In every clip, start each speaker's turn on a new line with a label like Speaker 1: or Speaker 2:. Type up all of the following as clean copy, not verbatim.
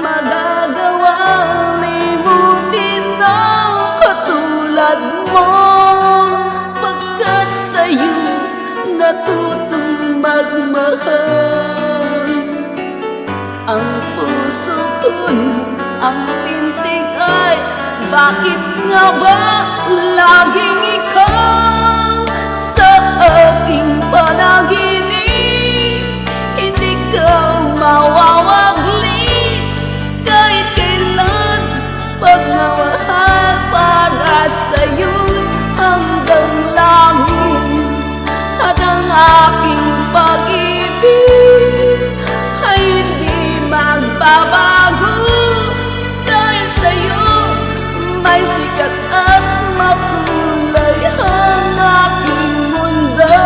Speaker 1: magagawang limutin ang katulad mo, pagkat sa'yo natutong magmahal. Ang puso ko na ang tintig ay bakit nga ba laging ikaw sa aking panaginip? Hindi ka mawawaglit kahit kailan, pagmamahal para sa'yo hanggang langit. At ang aking pag-ibig ay hindi magbabago, dahil sa'yo may sikat at makulay ang aking mundo.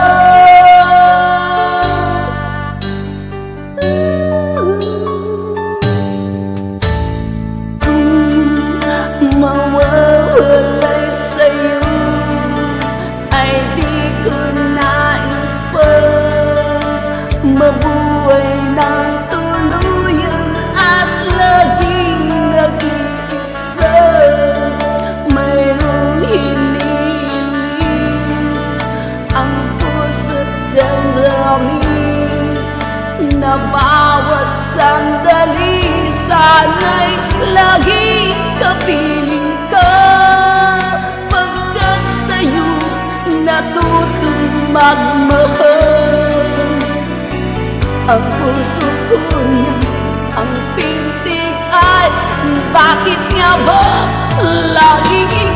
Speaker 1: Kung mawawalay sa'yo ay di ko nais pa mabuhay ng tuluyan at laging nag-iisa. Mayroong hinihiling ang puso't damdamin na bawat sandali sana'y laging kapiling ka, pagkat sa'yo natutong magmahal. Ang puso ko na ang pintig ay bakit nga ba laging